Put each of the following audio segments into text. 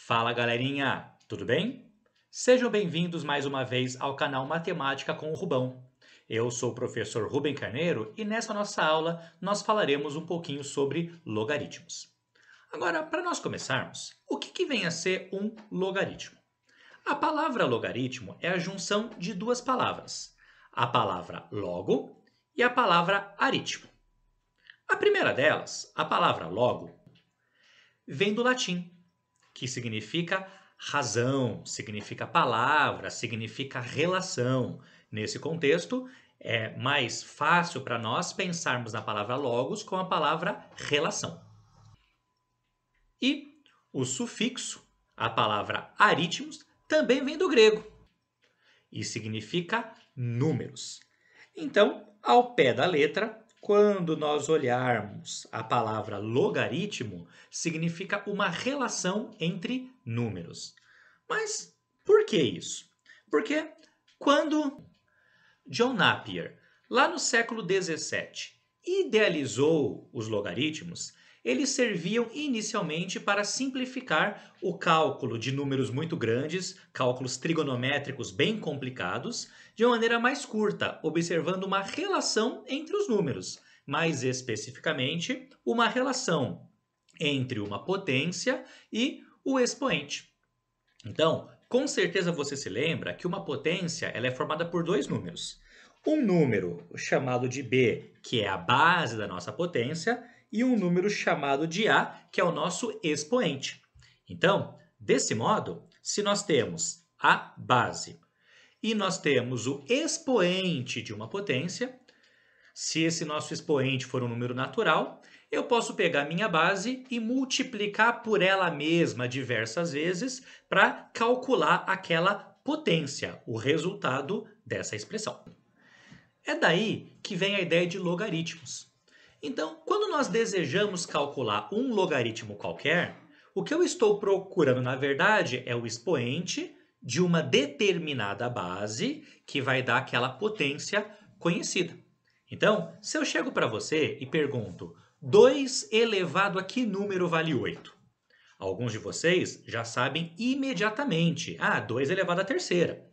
Fala galerinha, tudo bem? Sejam bem-vindos mais uma vez ao canal Matemática com o Rubão. Eu sou o professor Rubem Carneiro e nessa nossa aula nós falaremos um pouquinho sobre logaritmos. Agora, para nós começarmos, o que vem a ser um logaritmo? A palavra logaritmo é a junção de duas palavras, a palavra logo e a palavra aritmo. A primeira delas, a palavra logo, vem do latim, que significa razão, significa palavra, significa relação. Nesse contexto, é mais fácil para nós pensarmos na palavra logos com a palavra relação. E o sufixo, a palavra aritmos, também vem do grego e significa números. Então, ao pé da letra, quando nós olharmos a palavra logaritmo, significa uma relação entre números. Mas por que isso? Porque quando John Napier, lá no século XVII, idealizou os logaritmos, eles serviam inicialmente para simplificar o cálculo de números muito grandes, cálculos trigonométricos bem complicados, de uma maneira mais curta, observando uma relação entre os números, mais especificamente, uma relação entre uma potência e o expoente. Então, com certeza você se lembra que uma potência ela é formada por dois números. Um número chamado de b, que é a base da nossa potência, e um número chamado de a, que é o nosso expoente. Então, desse modo, se nós temos a base e nós temos o expoente de uma potência, se esse nosso expoente for um número natural, eu posso pegar minha base e multiplicar por ela mesma diversas vezes para calcular aquela potência, o resultado dessa expressão. É daí que vem a ideia de logaritmos. Então, quando nós desejamos calcular um logaritmo qualquer, o que eu estou procurando, na verdade, é o expoente de uma determinada base que vai dar aquela potência conhecida. Então, se eu chego para você e pergunto 2 elevado a que número vale 8? Alguns de vocês já sabem imediatamente. 2 elevado à terceira.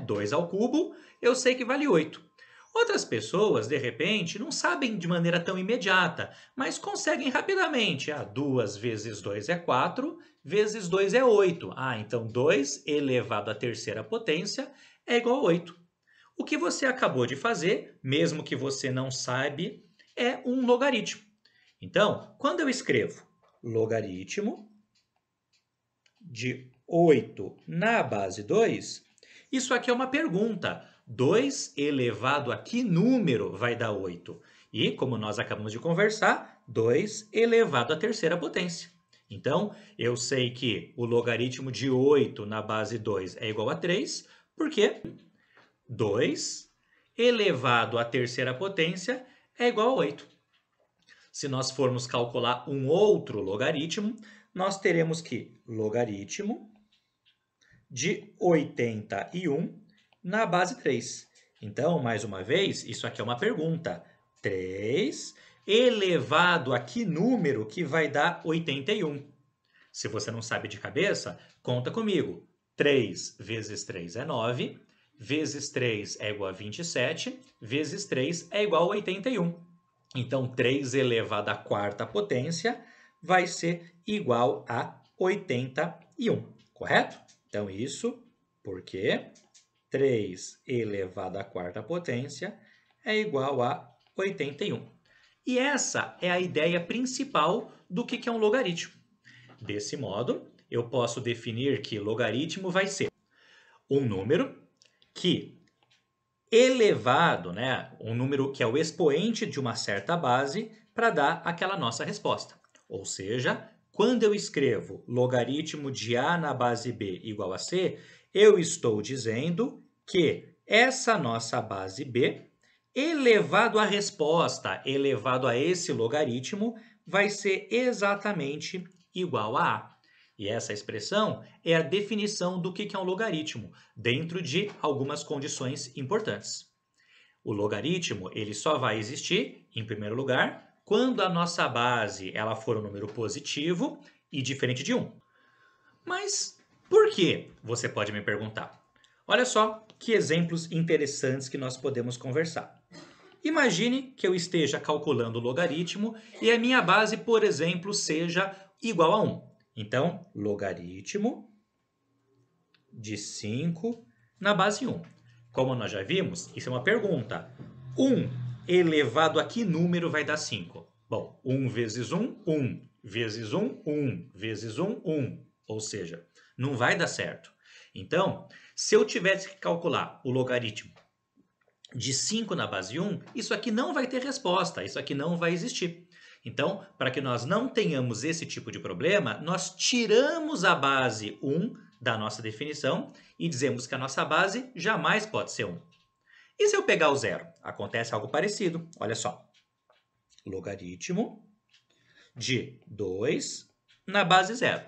2 ao cubo, eu sei que vale 8. Outras pessoas, de repente, não sabem de maneira tão imediata, mas conseguem rapidamente. 2 vezes 2 é 4, vezes 2 é 8. Então 2 elevado à terceira potência é igual a 8. O que você acabou de fazer, mesmo que você não saiba, é um logaritmo. Então, quando eu escrevo logaritmo de 8 na base 2, isso aqui é uma pergunta. 2 elevado a que número vai dar 8? E, como nós acabamos de conversar, 2 elevado à terceira potência. Então, eu sei que o logaritmo de 8 na base 2 é igual a 3, porque 2 elevado à terceira potência é igual a 8. Se nós formos calcular um outro logaritmo, nós teremos que logaritmo de 81 na base 3. Então, mais uma vez, isso aqui é uma pergunta. 3 elevado a que número que vai dar 81? Se você não sabe de cabeça, conta comigo. 3 vezes 3 é 9, vezes 3 é igual a 27, vezes 3 é igual a 81. Então, 3 elevado à quarta potência vai ser igual a 81, correto? Então, isso porque 3 elevado à quarta potência é igual a 81. E essa é a ideia principal do que é um logaritmo. Desse modo, eu posso definir que logaritmo vai ser um número que elevado, um número que é o expoente de uma certa base para dar aquela nossa resposta. Ou seja, quando eu escrevo logaritmo de A na base B igual a C, eu estou dizendo que essa nossa base B, elevado à resposta, elevado a esse logaritmo, vai ser exatamente igual a A. E essa expressão é a definição do que é um logaritmo, dentro de algumas condições importantes. O logaritmo ele só vai existir, em primeiro lugar, quando a nossa base ela for um número positivo e diferente de 1. Mas por que? Você pode me perguntar. Olha só que exemplos interessantes que nós podemos conversar. Imagine que eu esteja calculando o logaritmo e a minha base, por exemplo, seja igual a 1. Então, logaritmo de 5 na base 1. Como nós já vimos, isso é uma pergunta. 1 elevado a que número vai dar 5? Bom, 1 vezes 1, 1. Vezes 1, 1. Vezes 1, 1. Ou seja, não vai dar certo. Então, se eu tivesse que calcular o logaritmo de 5 na base 1, isso aqui não vai ter resposta, isso aqui não vai existir. Então, para que nós não tenhamos esse tipo de problema, nós tiramos a base 1 da nossa definição e dizemos que a nossa base jamais pode ser 1. E se eu pegar o zero? Acontece algo parecido. Olha só. Logaritmo de 2 na base 0.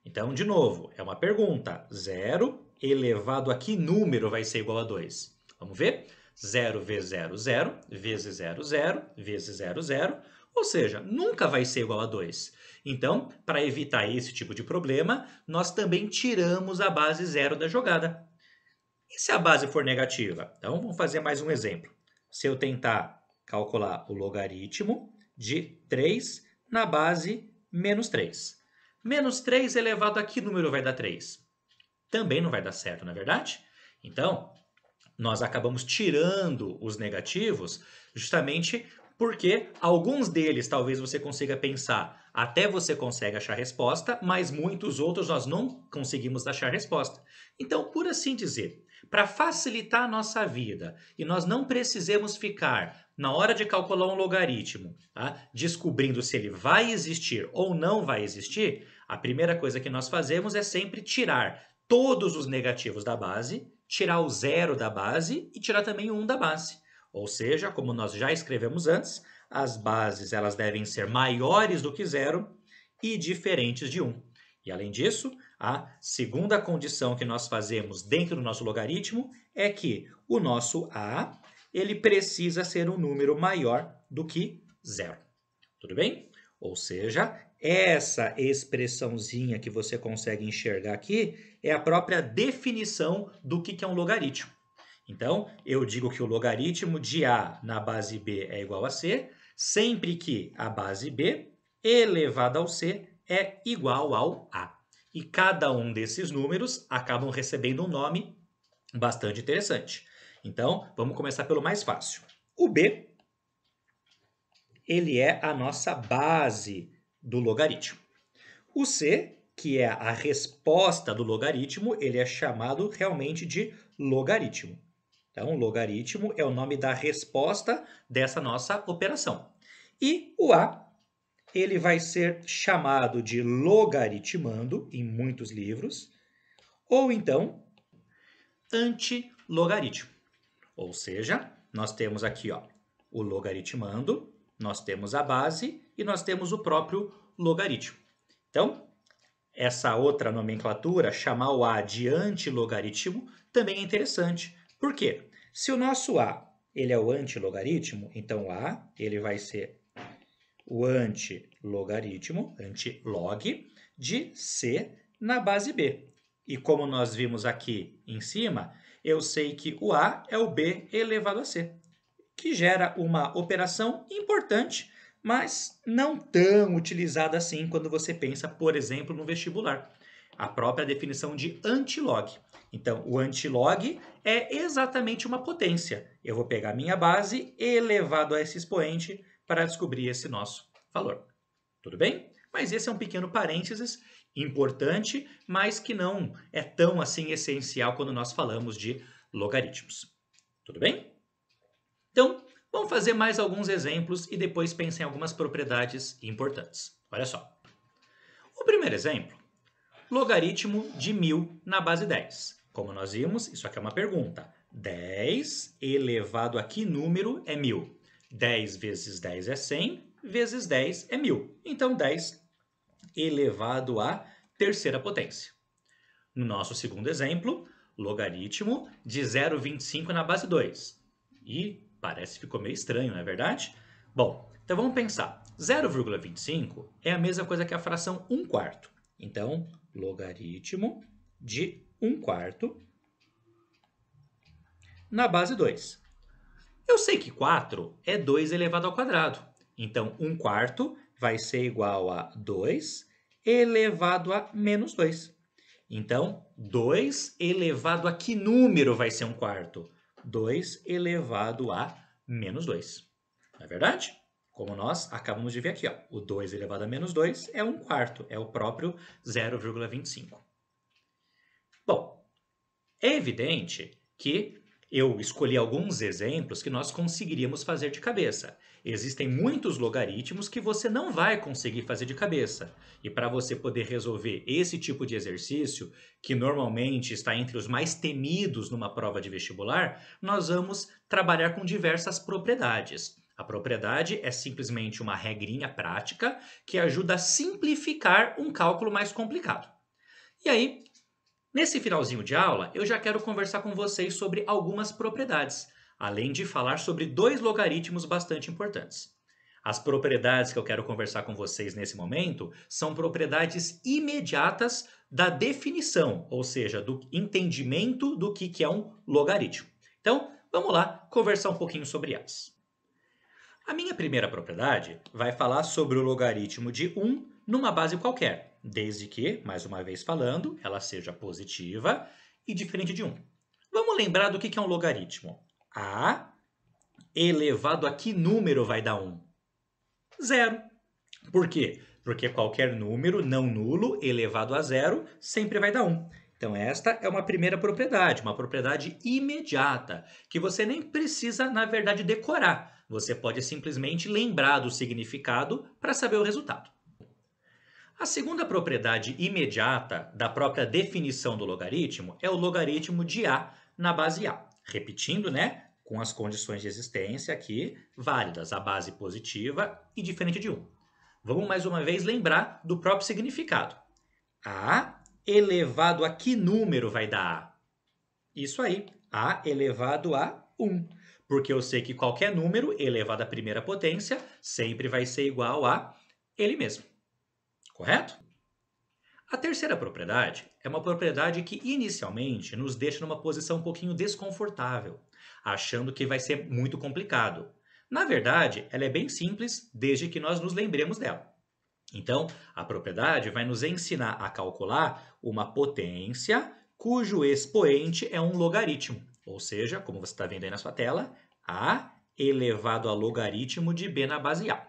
Então, de novo, é uma pergunta. 0 elevado a que número vai ser igual a 2? Vamos ver? 0 vezes 0, 0, vezes 0, 0, vezes 0, 0. Ou seja, nunca vai ser igual a 2. Então, para evitar esse tipo de problema, nós também tiramos a base 0 da jogada. E se a base for negativa? Então, vamos fazer mais um exemplo. Se eu tentar calcular o logaritmo de 3 na base menos 3. Menos 3 elevado a que número vai dar 3? Também não vai dar certo, não é verdade? Então, nós acabamos tirando os negativos justamente porque alguns deles talvez você consiga pensar, até você consegue achar resposta, mas muitos outros nós não conseguimos achar resposta. Então, por assim dizer, para facilitar a nossa vida e nós não precisemos ficar, na hora de calcular um logaritmo, tá, descobrindo se ele vai existir ou não vai existir, a primeira coisa que nós fazemos é sempre tirar todos os negativos da base, tirar o 0 da base e tirar também o 1 da base. Ou seja, como nós já escrevemos antes, as bases elas devem ser maiores do que 0 e diferentes de 1. E além disso, a segunda condição que nós fazemos dentro do nosso logaritmo é que o nosso a ele precisa ser um número maior do que 0. Tudo bem? Ou seja, essa expressãozinha que você consegue enxergar aqui é a própria definição do que é um logaritmo. Então, eu digo que o logaritmo de A na base B é igual a C, sempre que a base B elevada ao C é igual ao A. E cada um desses números acabam recebendo um nome bastante interessante. Então, vamos começar pelo mais fácil. O B, ele é a nossa base do logaritmo. O C, que é a resposta do logaritmo, ele é chamado realmente de logaritmo. Então, logaritmo é o nome da resposta dessa nossa operação. E o A, ele vai ser chamado de logaritmando em muitos livros, ou então antilogaritmo. Ou seja, nós temos aqui o logaritmando, nós temos a base e nós temos o próprio logaritmo. Então, essa outra nomenclatura, chamar o A de antilogaritmo, também é interessante. Por quê? Se o nosso A ele é o antilogaritmo, então o A ele vai ser o antilogaritmo, antilog, de C na base B. E como nós vimos aqui em cima, eu sei que o A é o B elevado a C, que gera uma operação importante, mas não tão utilizada assim quando você pensa, por exemplo, no vestibular. A própria definição de antilog. Então, o antilog é exatamente uma potência. Eu vou pegar minha base elevado a esse expoente para descobrir esse nosso valor. Tudo bem? Mas esse é um pequeno parênteses importante, mas que não é tão assim essencial quando nós falamos de logaritmos. Tudo bem? Então, vamos fazer mais alguns exemplos e depois pensar em algumas propriedades importantes. Olha só. O primeiro exemplo, logaritmo de 1000 na base 10. Como nós vimos, isso aqui é uma pergunta. 10 elevado a que número é 1000? 10 vezes 10 é 100, vezes 10 é 1000. Então, 10 elevado à terceira potência. No nosso segundo exemplo, logaritmo de 0,25 na base 2. E parece que ficou meio estranho, não é verdade? Bom, então vamos pensar. 0,25 é a mesma coisa que a fração 1/4. Então, logaritmo de 1/4 na base 2. Eu sei que 4 é 2 elevado ao quadrado. Então, 1/4 vai ser igual a 2 elevado a menos 2. Então, 2 elevado a que número vai ser 1/4? 2 elevado a menos 2. Não é verdade? Como nós acabamos de ver aqui, ó, o 2 elevado a menos 2 é 1/4, é o próprio 0,25. Bom, é evidente que eu escolhi alguns exemplos que nós conseguiríamos fazer de cabeça. Existem muitos logaritmos que você não vai conseguir fazer de cabeça. E para você poder resolver esse tipo de exercício, que normalmente está entre os mais temidos numa prova de vestibular, nós vamos trabalhar com diversas propriedades. A propriedade é simplesmente uma regrinha prática que ajuda a simplificar um cálculo mais complicado. E aí, nesse finalzinho de aula, eu já quero conversar com vocês sobre algumas propriedades, além de falar sobre 2 logaritmos bastante importantes. As propriedades que eu quero conversar com vocês nesse momento são propriedades imediatas da definição, ou seja, do entendimento do que é um logaritmo. Então, vamos lá conversar um pouquinho sobre elas. A minha primeira propriedade vai falar sobre o logaritmo de 1 numa base qualquer, desde que, mais uma vez falando, ela seja positiva e diferente de 1. Vamos lembrar do que é um logaritmo. A elevado a que número vai dar 1? 0. Por quê? Porque qualquer número não nulo elevado a 0 sempre vai dar 1. Então esta é uma primeira propriedade, uma propriedade imediata, que você nem precisa, na verdade, decorar. Você pode simplesmente lembrar do significado para saber o resultado. A segunda propriedade imediata da própria definição do logaritmo é o logaritmo de A na base A. Repetindo, né, com as condições de existência aqui válidas, a base positiva e diferente de 1. Vamos mais uma vez lembrar do próprio significado. A elevado a que número vai dar A? Isso aí, A elevado a 1. Porque eu sei que qualquer número elevado à primeira potência sempre vai ser igual a ele mesmo. Correto? A terceira propriedade é uma propriedade que inicialmente nos deixa numa posição um pouquinho desconfortável, achando que vai ser muito complicado. Na verdade, ela é bem simples desde que nós nos lembremos dela. Então, a propriedade vai nos ensinar a calcular uma potência cujo expoente é um logaritmo, ou seja, como você está vendo aí na sua tela, A elevado a logaritmo de B na base A.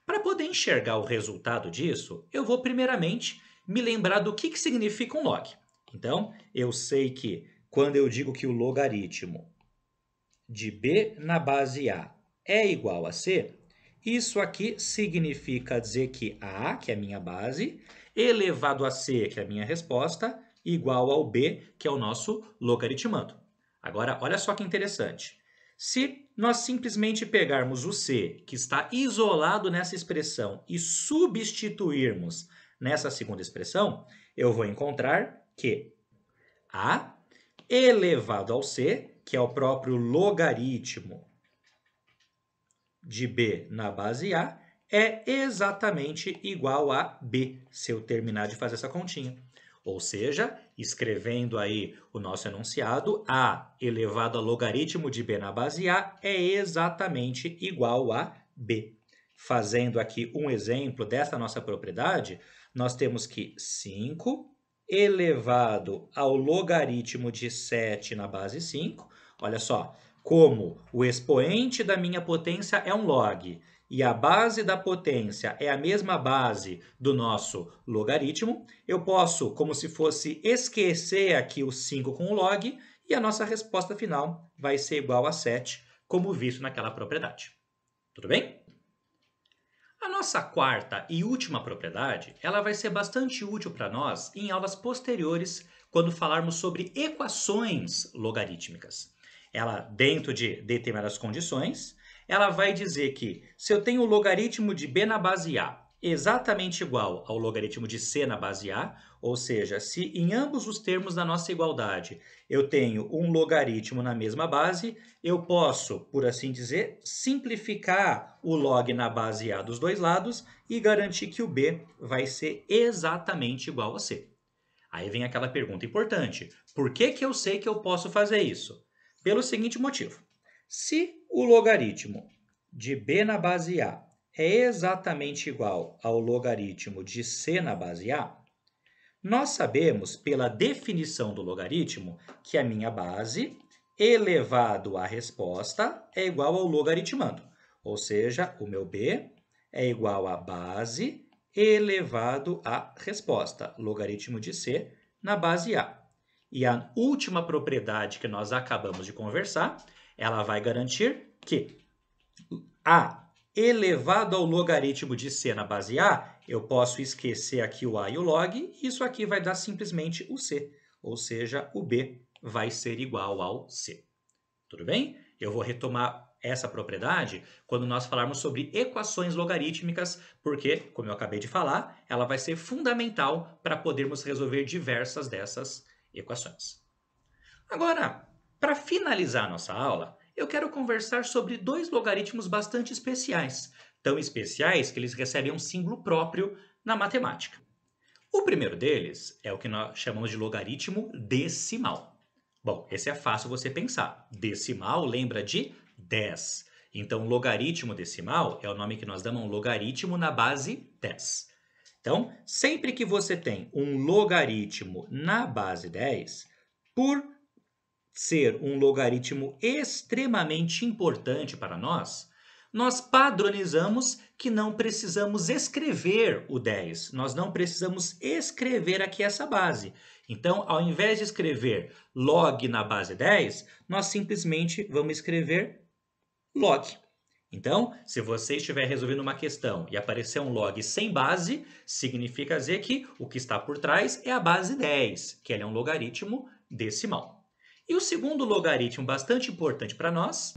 Para poder enxergar o resultado disso, eu vou primeiramente me lembrar do que significa um log. Então, eu sei que quando eu digo que o logaritmo de B na base A é igual a C, isso aqui significa dizer que A, que é a minha base, elevado a C, que é a minha resposta, igual ao B, que é o nosso logaritmando. Agora, olha só que interessante. Se nós simplesmente pegarmos o C, que está isolado nessa expressão, e substituirmos nessa segunda expressão, eu vou encontrar que A elevado ao C, que é o próprio logaritmo de B na base A, é exatamente igual a B, se eu terminar de fazer essa continha. Ou seja, escrevendo aí o nosso enunciado, A elevado a logaritmo de B na base A é exatamente igual a B. Fazendo aqui um exemplo dessa nossa propriedade, nós temos que 5 elevado ao logaritmo de 7 na base 5, olha só, como o expoente da minha potência é um log e a base da potência é a mesma base do nosso logaritmo, eu posso, como se fosse, esquecer aqui o 5 com o log e a nossa resposta final vai ser igual a 7, como visto naquela propriedade. Tudo bem? A nossa quarta e última propriedade, ela vai ser bastante útil para nós em aulas posteriores, quando falarmos sobre equações logarítmicas. Ela, dentro de determinadas condições, ela vai dizer que se eu tenho o logaritmo de B na base A exatamente igual ao logaritmo de C na base A, ou seja, se em ambos os termos da nossa igualdade eu tenho um logaritmo na mesma base, eu posso, por assim dizer, simplificar o log na base A dos dois lados e garantir que o B vai ser exatamente igual a C. Aí vem aquela pergunta importante. Por que que eu sei que eu posso fazer isso? Pelo seguinte motivo. Se o logaritmo de b na base a é exatamente igual ao logaritmo de c na base a, nós sabemos, pela definição do logaritmo, que a minha base elevado à resposta é igual ao logaritmando. Ou seja, o meu b é igual a base elevado à resposta, logaritmo de c na base a. E a última propriedade que nós acabamos de conversar, ela vai garantir que a elevado ao logaritmo de c na base a, eu posso esquecer aqui o a e o log, e isso aqui vai dar simplesmente o c, ou seja, o b vai ser igual ao c. Tudo bem? Eu vou retomar essa propriedade quando nós falarmos sobre equações logarítmicas, porque, como eu acabei de falar, ela vai ser fundamental para podermos resolver diversas dessas equações. Agora, para finalizar a nossa aula, eu quero conversar sobre dois logaritmos bastante especiais, tão especiais que eles recebem um símbolo próprio na matemática. O primeiro deles é o que nós chamamos de logaritmo decimal. Bom, esse é fácil você pensar. Decimal lembra de 10. Então, logaritmo decimal é o nome que nós damos a um logaritmo na base 10. Então, sempre que você tem um logaritmo na base 10, por ser um logaritmo extremamente importante para nós, nós padronizamos que não precisamos escrever o 10. Nós não precisamos escrever aqui essa base. Então, ao invés de escrever log na base 10, nós simplesmente vamos escrever log. Então, se você estiver resolvendo uma questão e aparecer um log sem base, significa dizer que o que está por trás é a base 10, que ele é um logaritmo decimal. E o segundo logaritmo bastante importante para nós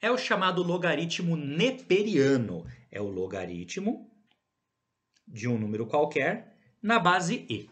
é o chamado logaritmo neperiano. É o logaritmo de um número qualquer na base e.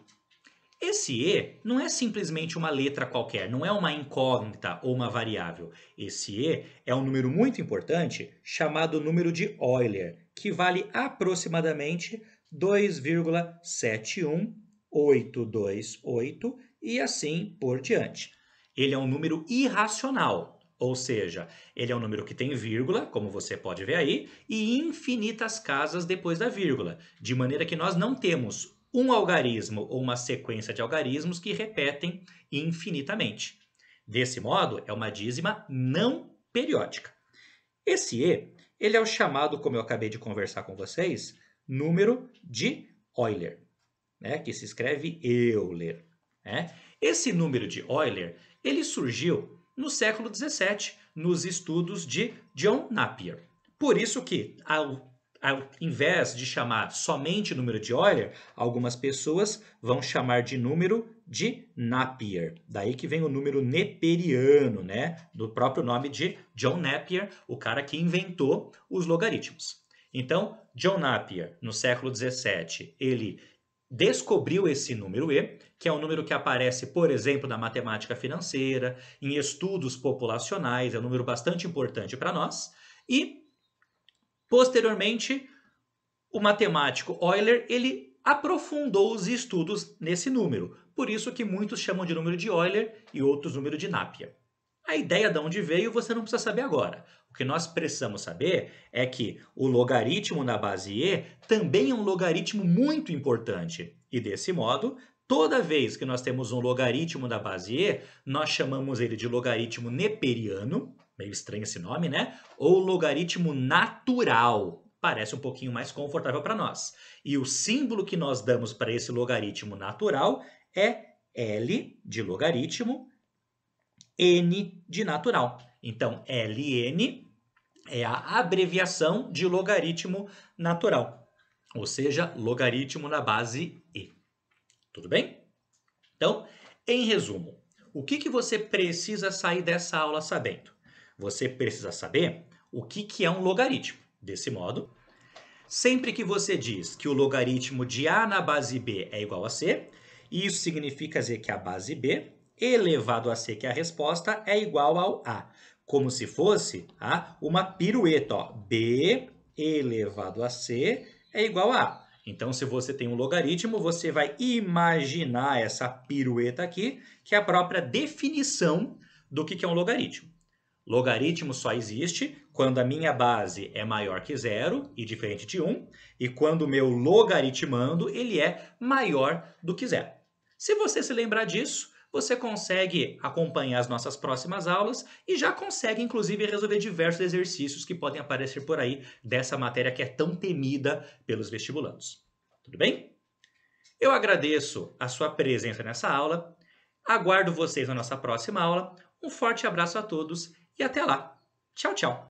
Esse e não é simplesmente uma letra qualquer, não é uma incógnita ou uma variável. Esse e é um número muito importante chamado número de Euler, que vale aproximadamente 2,71828 e assim por diante. Ele é um número irracional, ou seja, ele é um número que tem vírgula, como você pode ver aí, e infinitas casas depois da vírgula, de maneira que nós não temos um algarismo ou uma sequência de algarismos que repetem infinitamente. Desse modo, é uma dízima não periódica. Esse e, ele é o chamado, como eu acabei de conversar com vocês, número de Euler, né? Que se escreve Euler. Né? Esse número de Euler, ele surgiu no século XVII, nos estudos de John Napier. Por isso que, ao invés de chamar somente número de Euler, algumas pessoas vão chamar de número de Napier. Daí que vem o número neperiano, né? Do próprio nome de John Napier, o cara que inventou os logaritmos. Então, John Napier, no século XVII, ele descobriu esse número e, que é um número que aparece, por exemplo, na matemática financeira, em estudos populacionais, é um número bastante importante para nós, e posteriormente, o matemático Euler, ele aprofundou os estudos nesse número. Por isso que muitos chamam de número de Euler e outros número de Napier. A ideia de onde veio você não precisa saber agora. O que nós precisamos saber é que o logaritmo na base e também é um logaritmo muito importante. E desse modo, toda vez que nós temos um logaritmo da base e, nós chamamos ele de logaritmo neperiano, meio estranho esse nome, né? Ou logaritmo natural. Parece um pouquinho mais confortável para nós. E o símbolo que nós damos para esse logaritmo natural é L de logaritmo, N de natural. Então, Ln é a abreviação de logaritmo natural, ou seja, logaritmo na base e. Tudo bem? Então, em resumo, o que você precisa sair dessa aula sabendo? Você precisa saber o que é um logaritmo. Desse modo, sempre que você diz que o logaritmo de A na base B é igual a C, isso significa dizer que a base B elevado a C, que é a resposta, é igual ao A. Como se fosse uma pirueta. Ó. B elevado a C é igual a A. Então, se você tem um logaritmo, você vai imaginar essa pirueta aqui, que é a própria definição do que é um logaritmo. Logaritmo só existe quando a minha base é maior que zero e diferente de 1, e quando o meu logaritmando ele é maior do que zero. Se você se lembrar disso, você consegue acompanhar as nossas próximas aulas e já consegue, inclusive, resolver diversos exercícios que podem aparecer por aí dessa matéria que é tão temida pelos vestibulandos. Tudo bem? Eu agradeço a sua presença nessa aula, aguardo vocês na nossa próxima aula. Um forte abraço a todos e até lá. Tchau, tchau.